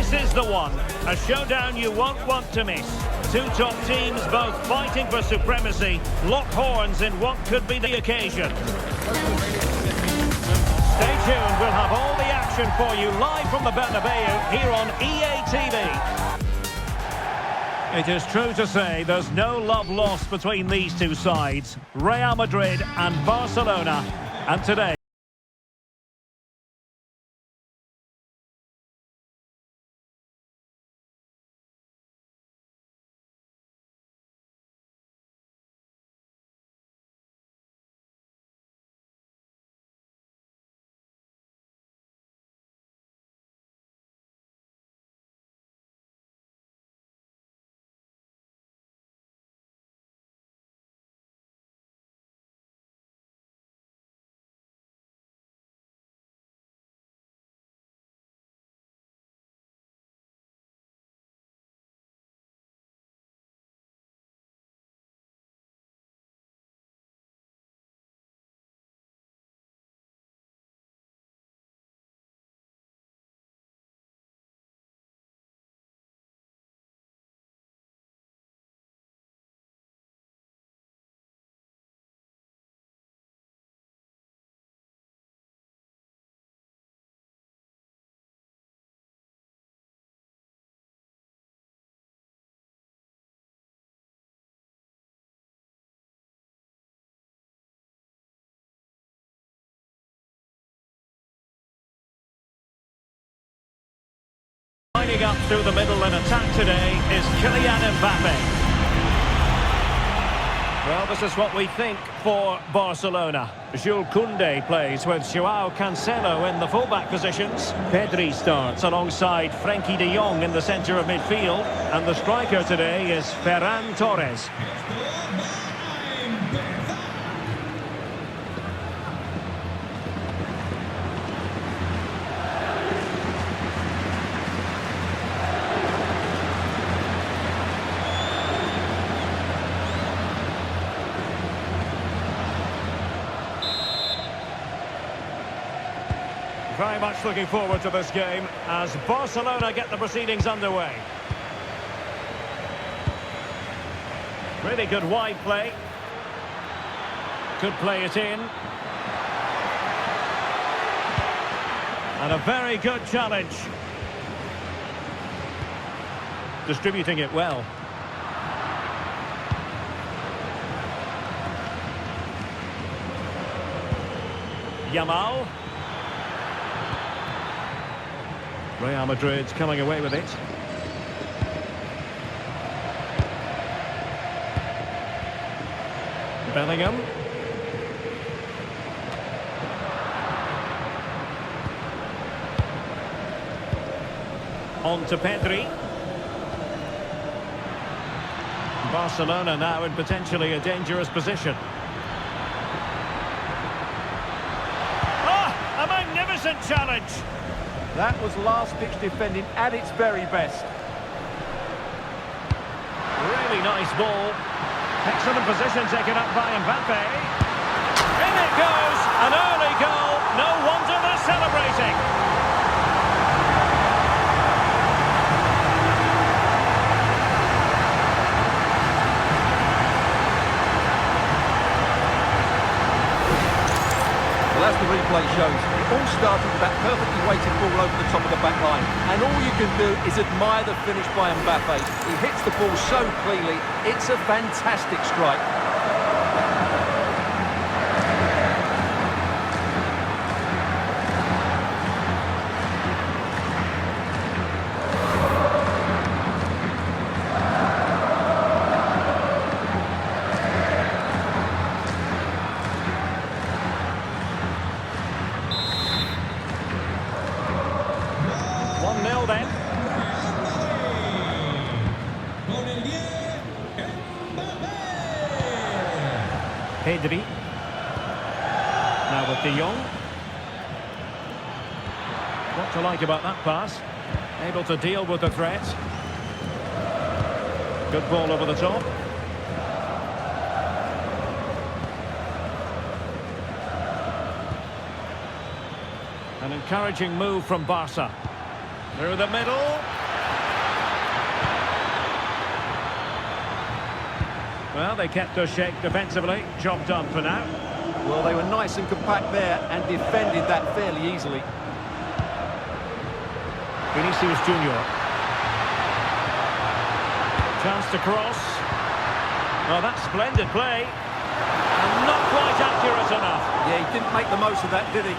This is the one. A showdown you won't want to miss. Two top teams both fighting for supremacy. Lock horns in what could be the occasion. Stay tuned. We'll have all the action for you live from the Bernabeu here on EA TV. It is true to say there's no love lost between these two sides, Real Madrid and Barcelona. And today, lining up through the middle in attack today is Kylian Mbappé. Well, this is what we think for Barcelona. Jules Koundé plays with Joao Cancelo in the fullback positions. Pedri starts alongside Frenkie de Jong in the centre of midfield. And the striker today is Ferran Torres. Very much looking forward to this game as Barcelona get the proceedings underway. Really good wide play. Could play it in. And a very good challenge. Distributing it well. Yamal. Real Madrid coming away with it. Bellingham. On to Pedri. Barcelona now in potentially a dangerous position. Ah, a magnificent challenge. That was last-ditch defending at its very best. Really nice ball. Excellent position taken up by Mbappe. In it goes! An early goal. No wonder they're celebrating. Well, as the replay shows, it all started with that perfectly weighted ball over the top of the back line. And all you can do is admire the finish by Mbappe. He hits the ball so cleanly, it's a fantastic strike. Then. Pedri. Now with De Jong. What to like about that pass? Able to deal with the threat. Good ball over the top. An encouraging move from Barca. Through the middle. Well, they kept us shape defensively. Job done for now. Well, they were nice and compact there and defended that fairly easily. Vinícius Jr. Chance to cross. Well, that's splendid play. And not quite accurate enough. Yeah, he didn't make the most of that, did he?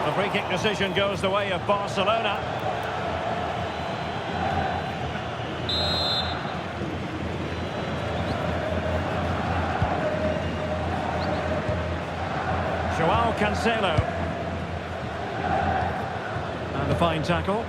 The free kick decision goes the way of Barcelona. Joao Cancelo. And a fine tackle.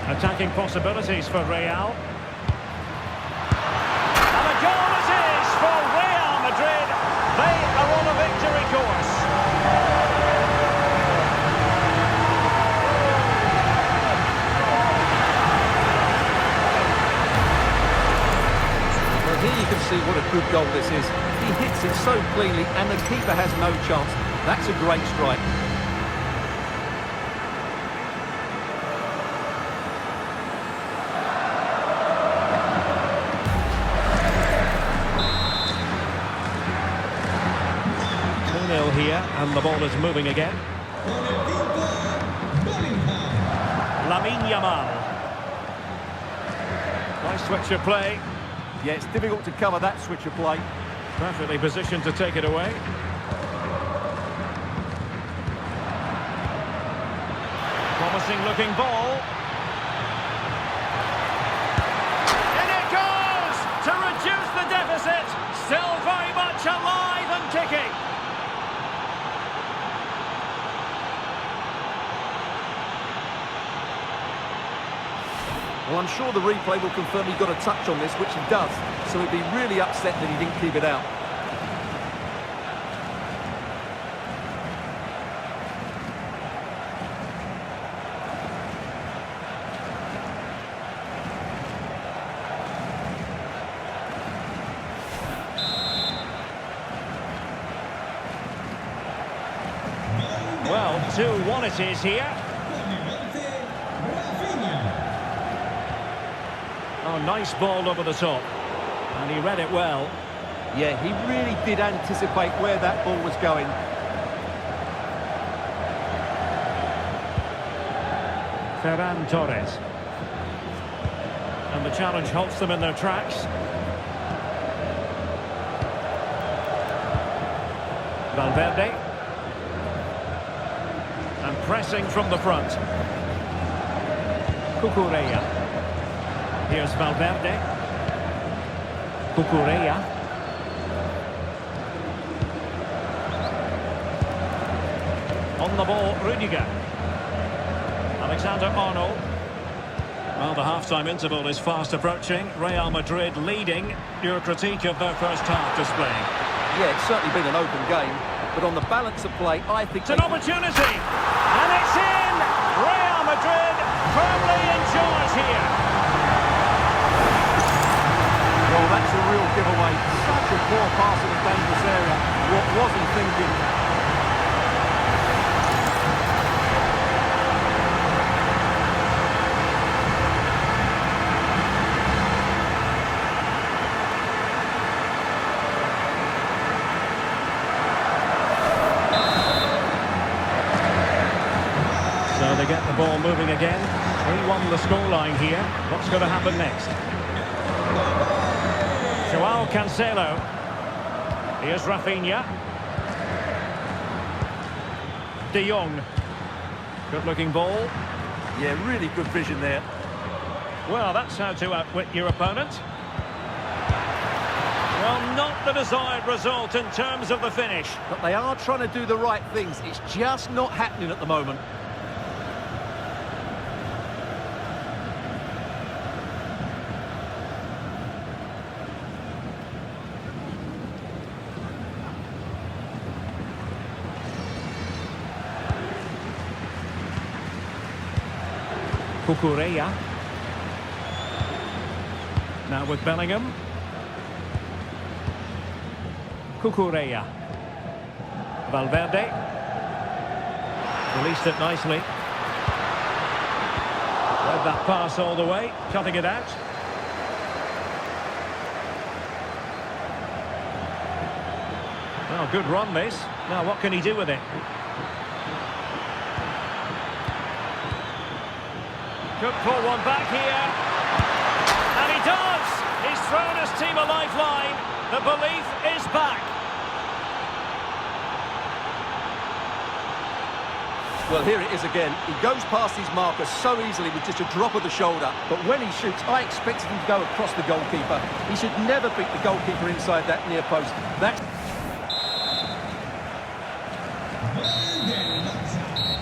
Attacking possibilities for Real. And a goal it is for Real Madrid. They are on a victory course. Well, here you can see what a good goal this is. He hits it so cleanly and the keeper has no chance. That's a great strike. Here, and the ball is moving again. Lamine Yamal. Nice switch of play. Yeah, it's difficult to cover that switch of play. Perfectly positioned to take it away. Promising looking ball. In it goes! To reduce the deficit. Still very much alive and kicking. Well, I'm sure the replay will confirm he got a touch on this, which he does. So he'd be really upset that he didn't keep it out. Well, 2-1 it is here. Oh, nice ball over the top. And he read it well. Yeah, he really did anticipate where that ball was going. Ferran Torres. And the challenge halts them in their tracks. Valverde. And pressing from the front. Cucurella. Here's Valverde. Cucurella. On the ball, Rudiger. Alexander-Arnold. Well, the half-time interval is fast approaching. Real Madrid leading. Your critique of their first half display. Yeah, it's certainly been an open game, but on the balance of play, I think... It's an opportunity! And it's in! Real Madrid firmly in charge here. Well, that's a real giveaway. Such a poor pass in a dangerous area. What was he thinking? So they get the ball moving again. 3-1 the scoreline here. What's going to happen next? Joao Cancelo. Here's Raphinha. De Jong. Good-looking ball. Yeah, really good vision there. Well, that's how to outwit your opponent. Well, not the desired result in terms of the finish. But they are trying to do the right things. It's just not happening at the moment. Cucurella. Now with Bellingham. Cucurella. Valverde. Released it nicely. Read that pass all the way, cutting it out. Oh, good run this. Now what can he do with it? Could pull one back here. And he does! He's thrown his team a lifeline. The belief is back. Well, here it is again. He goes past his marker so easily with just a drop of the shoulder. But when he shoots, I expected him to go across the goalkeeper. He should never beat the goalkeeper inside that near post. That's...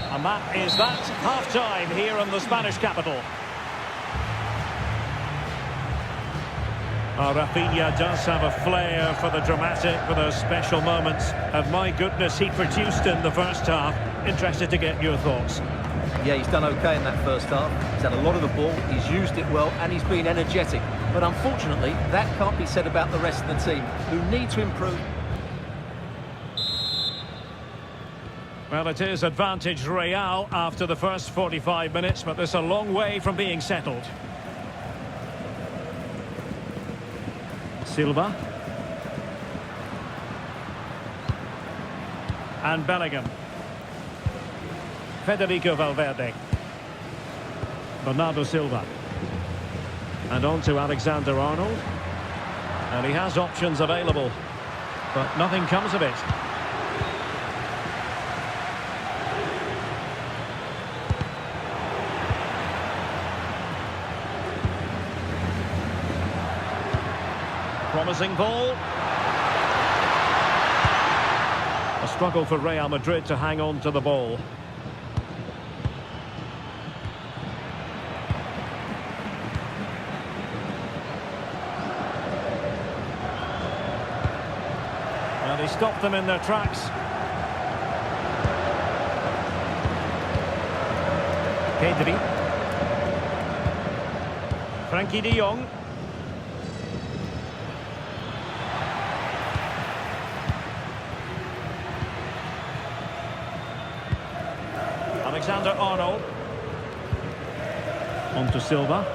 And that is that. Half-time here in the Spanish capital. Raphinha does have a flair for the dramatic, for those special moments. And my goodness, he produced in the first half. Interested to get your thoughts. Yeah, he's done okay in that first half. He's had a lot of the ball, he's used it well, and he's been energetic. But unfortunately, that can't be said about the rest of the team, who need to improve. Well, it is advantage Real after the first 45 minutes, but there's a long way from being settled. Silva. And Bellingham. Federico Valverde. Bernardo Silva. And on to Alexander-Arnold. And he has options available, but nothing comes of it. Promising ball. A struggle for Real Madrid to hang on to the ball. And he stopped them in their tracks. Pedri. Frenkie de Jong. Alexander-Arnold. On to Silva.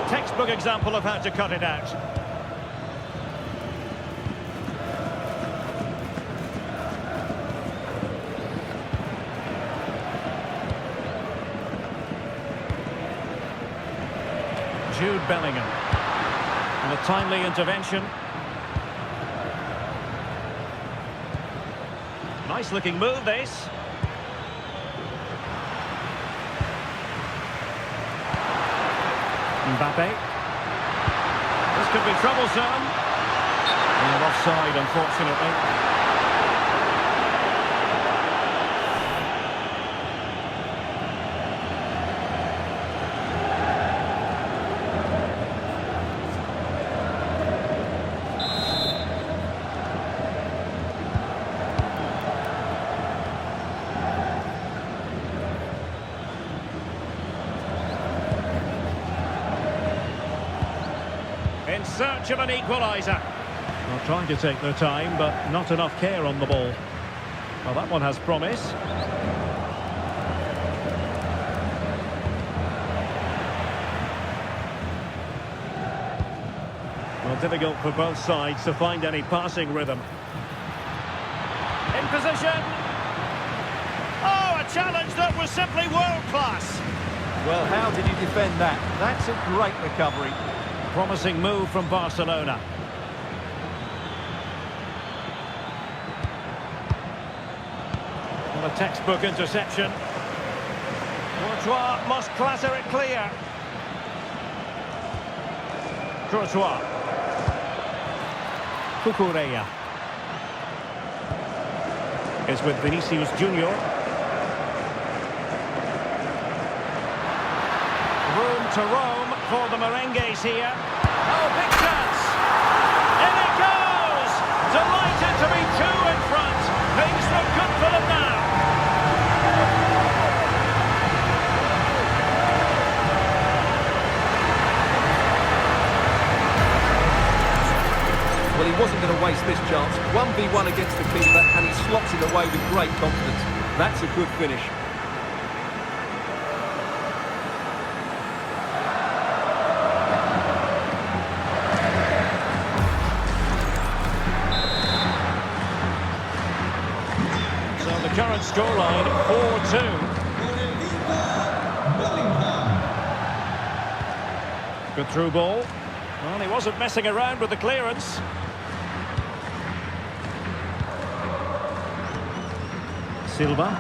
Textbook example of how to cut it out. Jude Bellingham. And a timely intervention. Nice looking move this. Mbappe. This could be troublesome. And offside, unfortunately. In search of an equaliser. Well, trying to take their time, but not enough care on the ball. Well, that one has promise. Well, difficult for both sides to find any passing rhythm. In position. Oh, a challenge that was simply world-class. Well, how did you defend that? That's a great recovery. Promising move from Barcelona. Well, a textbook interception. Courtois must clatter it clear. Courtois. Cucurella. Is with Vinícius Jr. Room to roam for the merengues here. Oh, big chance! In it goes! Delighted to be two in front. Things look good for them now. Well, he wasn't going to waste this chance. 1v1 against the keeper, and he slots it away with great confidence. That's a good finish. So the current scoreline, 4-2. Good through ball. Well, he wasn't messing around with the clearance. Silva.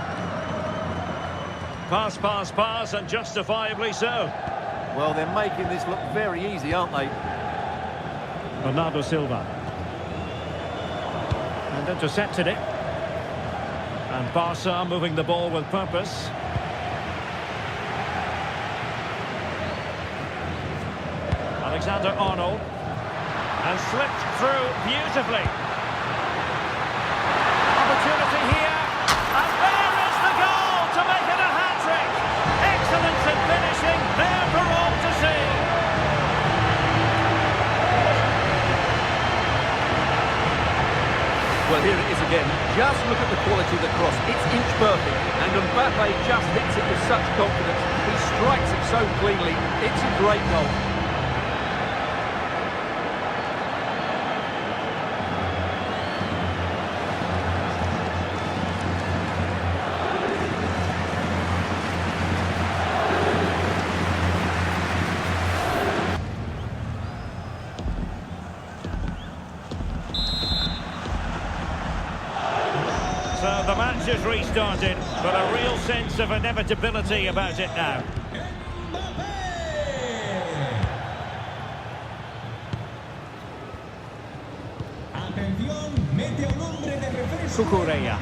Pass, and justifiably so. Well, they're making this look very easy, aren't they? Bernardo Silva. And intercepted it. And Barca moving the ball with purpose. Alexander-Arnold. And slipped through beautifully. Opportunity here. And there is the goal to make it a hat-trick. Excellence in finishing, there for all to see. Well, here it is again. Just look at the quality of the cross. It's inch perfect. And Mbappe just hits it with such confidence. He strikes it so cleanly. It's a great goal. So the match has restarted, but a real sense of inevitability about it now. Cucurella.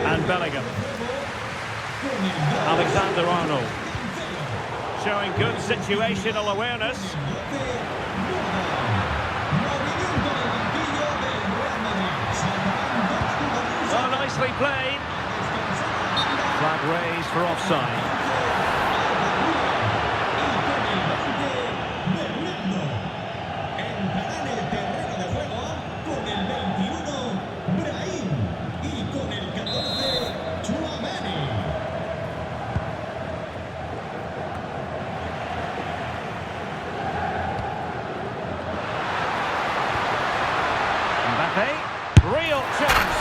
And Bellingham. Alexander-Arnold. Showing good situational awareness. Oh, nicely played. Flag raised for offside. Mbappe, real chance.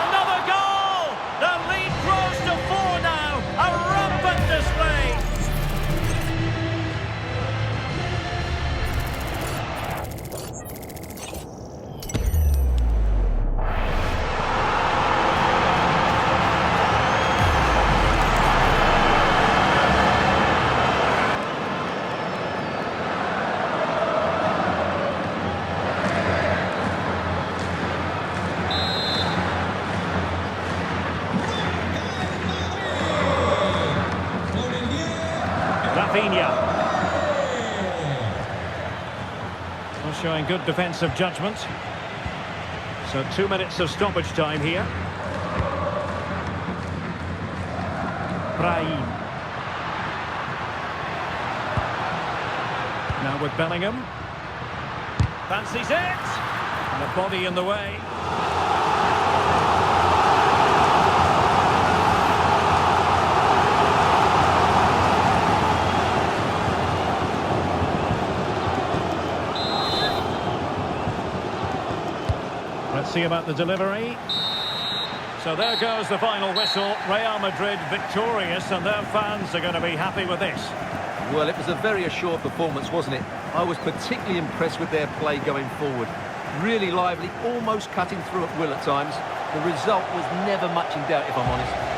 Another goal! The lead grows to 4 now. A rampant display. Raphinha. Well, showing good defensive judgment. So 2 minutes of stoppage time here. Brahim. Now with Bellingham. Fancies it. And a body in the way. Let's see about the delivery. So there goes the final whistle. Real Madrid victorious, and their fans are going to be happy with this. Well, it was a very assured performance, wasn't it? I was particularly impressed with their play going forward. Really lively, almost cutting through at will at times. The result was never much in doubt, if I'm honest.